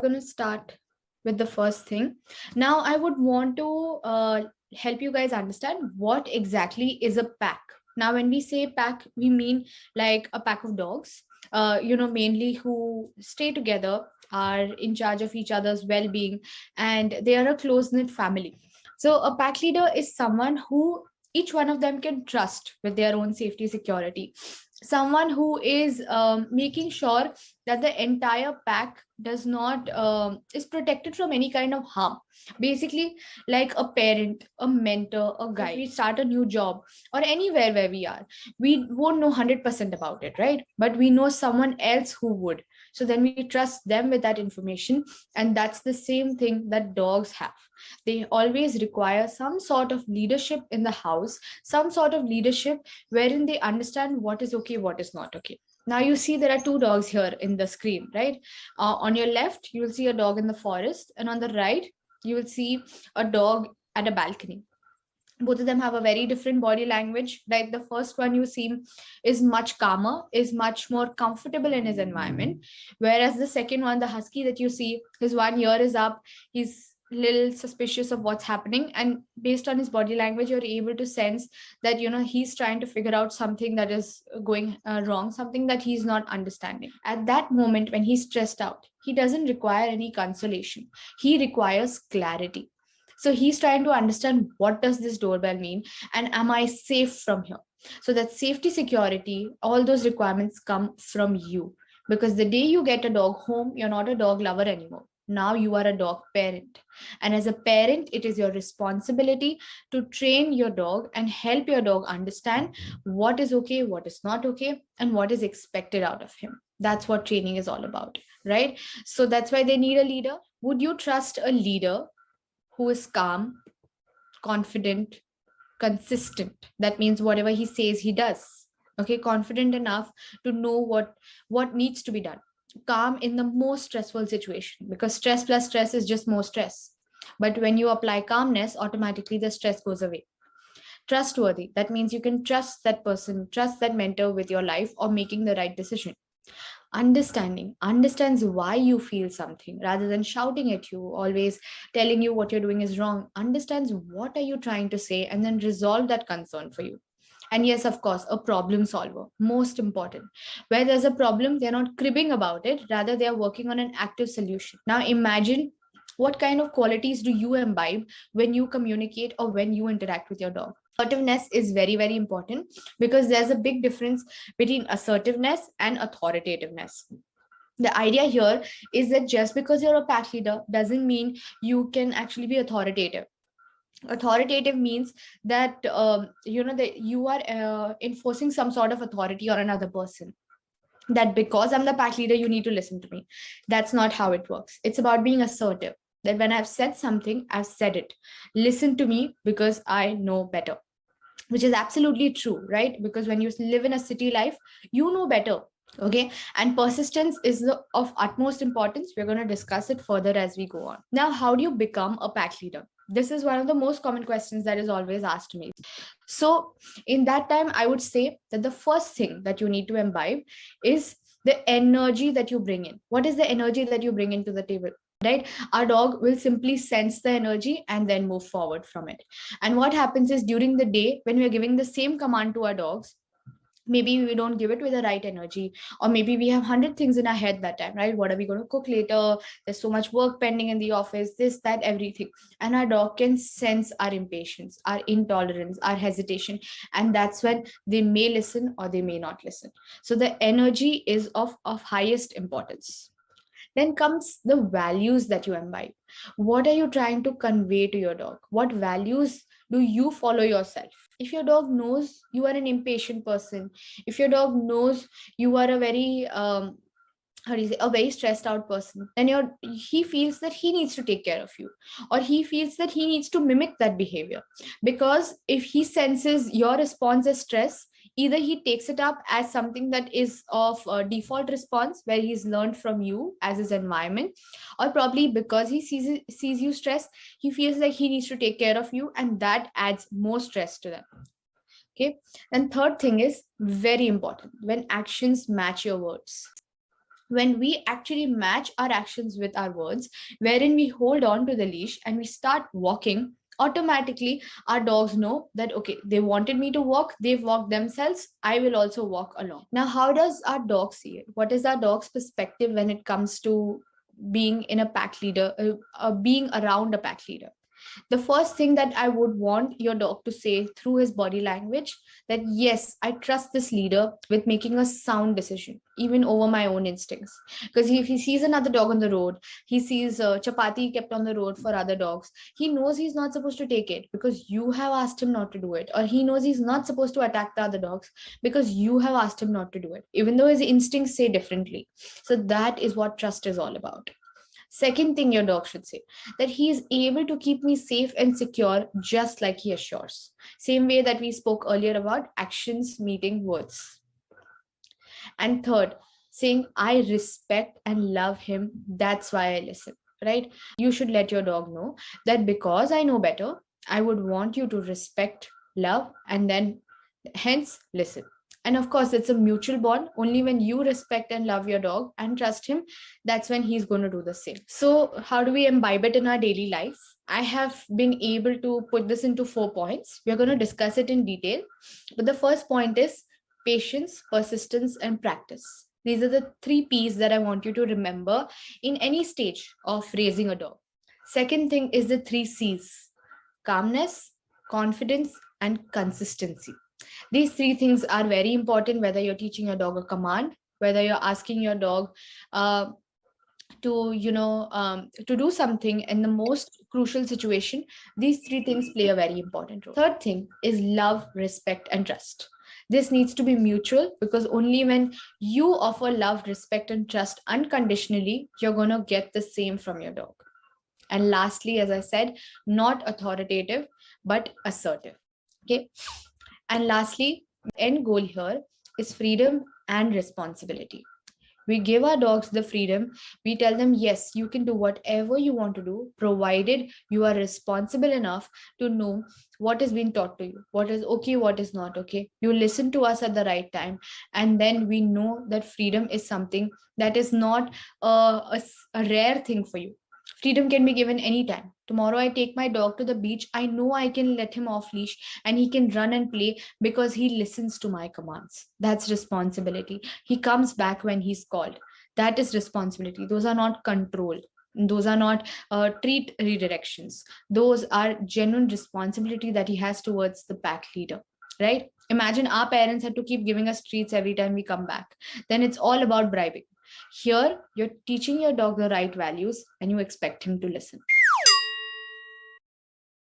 Going to start with the first thing. Now, I would want to help you guys understand what exactly is a pack. Now, when we say pack, we mean like a pack of dogs, mainly who stay together, are in charge of each other's well being, and they are a close knit family. So, a pack leader is someone who each one of them can trust with their own safety security, someone who is making sure that the entire pack does not is protected from any kind of harm, basically like a parent, a mentor, a guide. If we start a new job or anywhere where we are, we won't know 100% about it, right? But we know someone else who would, so then we trust them with that information. And that's the same thing that dogs have. They always require some sort of leadership in the house, some sort of leadership wherein they understand what is okay, what is not okay. Now you see there are two dogs here in the screen, right? On your left, you will see a dog in the forest, and on the right, you will see a dog at a balcony. Both of them have a very different body language, right? The first one you see is much calmer, is much more comfortable in his environment, whereas the second one, the husky that you see, his one ear is up, he's little suspicious of what's happening, and based on his body language you're able to sense that he's trying to figure out something that is going wrong, something that he's not understanding. At that moment when he's stressed out, he doesn't require any consolation, he requires clarity. So he's trying to understand, what does this doorbell mean, and am I safe from here? So that safety, security, all those requirements come from you, because the day you get a dog home, you're not a dog lover anymore. Now you are a dog parent, and as a parent it is your responsibility to train your dog and help your dog understand what is okay, what is not okay, and what is expected out of him. That's what training is all about, right? So that's why they need a leader. Would you trust a leader who is calm, confident, consistent? That means whatever he says, he does. Okay, confident enough to know what needs to be done. Calm in the most stressful situation, because stress plus stress is just more stress. But when you apply calmness, automatically the stress goes away. Trustworthy, that means you can trust that person, trust that mentor with your life or making the right decision. Understanding, understands why you feel something rather than shouting at you, always telling you what you're doing is wrong. Understands what are you trying to say and then resolve that concern for you. And yes, of course, a problem solver, most important. Where there's a problem, they're not cribbing about it, rather they are working on an active solution. Now imagine, what kind of qualities do you imbibe when you communicate or when you interact with your dog? Assertiveness is very, very important, because there's a big difference between assertiveness and authoritativeness. The idea here is that just because you're a pack leader doesn't mean you can actually be authoritative. Authoritative means that that you are enforcing some sort of authority on another person, that because I'm the pack leader you need to listen to me. That's not how it works. It's about being assertive, that when I've said something, I've said it. Listen to me because I know better, which is absolutely true, right? Because when you live in a city life, you know better. Okay. And persistence is of utmost importance. We're going to discuss it further as we go on. Now, how do you become a pack leader? This is one of the most common questions that is always asked to me. So, in that time, I would say that the first thing that you need to imbibe is the energy that you bring in. What is the energy that you bring into the table? Right? Our dog will simply sense the energy and then move forward from it. And what happens is, during the day, when we're giving the same command to our dogs, maybe we don't give it with the right energy, or maybe we have 100 things in our head that time, right? What are we going to cook later? There's so much work pending in the office, this, that, everything. And our dog can sense our impatience, our intolerance, our hesitation, and that's when they may listen or they may not listen. So the energy is of highest importance. Then comes the values that you imbibe. What are you trying to convey to your dog? What values do you follow yourself? If your dog knows you are an impatient person, if your dog knows you are a very how do you say, a very stressed out person, then he feels that he needs to take care of you, or he feels that he needs to mimic that behavior. Because if he senses your response as stress, either he takes it up as something that is of a default response where he's learned from you as his environment, or probably because he sees you stress, he feels like he needs to take care of you, and that adds more stress to them. Okay. And third thing is very important: when actions match your words. when we actually match our actions with our words, wherein we hold on to the leash and we start walking, automatically our dogs know that, okay, they wanted me to walk, they've walked themselves, I will also walk along. Now, how does our dog see it? What is our dog's perspective when it comes to being in a pack leader, being around a pack leader? The first thing that I would want your dog to say through his body language, that yes, I trust this leader with making a sound decision, even over my own instincts. Because if he sees another dog on the road, he sees chapati kept on the road for other dogs, he knows he's not supposed to take it because you have asked him not to do it, or he knows he's not supposed to attack the other dogs because you have asked him not to do it, even though his instincts say differently. So that is what trust is all about. Second thing your dog should say, that he is able to keep me safe and secure just like he assures. Same way that we spoke earlier about actions meeting words. And third, saying, I respect and love him. That's why I listen, right? You should let your dog know that because I know better, I would want you to respect, love, and then hence listen. And of course, it's a mutual bond. Only when you respect and love your dog and trust him, that's when he's going to do the same. So, how do we imbibe it in our daily life? I have been able to put this into 4 points. We're going to discuss it in detail. But the first point is patience, persistence, and practice. These are the 3 P's that I want you to remember in any stage of raising a dog. Second thing is the 3 C's: calmness, confidence, and consistency. These 3 things are very important, whether you're teaching your dog a command, whether you're asking your dog uh, to do something in the most crucial situation. These 3 things play a very important role. Third thing is love, respect, and trust. This needs to be mutual, because only when you offer love, respect, and trust unconditionally, you're going to get the same from your dog. And lastly, as I said, not authoritative but assertive. Okay. And lastly, end goal here is freedom and responsibility. We give our dogs the freedom. We tell them, yes, you can do whatever you want to do, provided you are responsible enough to know what is being taught to you, what is okay, what is not okay. You listen to us at the right time. And then we know that freedom is something that is not a rare thing for you. Freedom can be given anytime. Tomorrow, I take my dog to the beach. I know I can let him off leash and he can run and play because he listens to my commands. That's responsibility. He comes back when he's called. That is responsibility. Those are not control. Those are not treat redirections. Those are genuine responsibility that he has towards the pack leader, right? Imagine our parents had to keep giving us treats every time we come back. Then it's all about bribing. Here, you're teaching your dog the right values and you expect him to listen.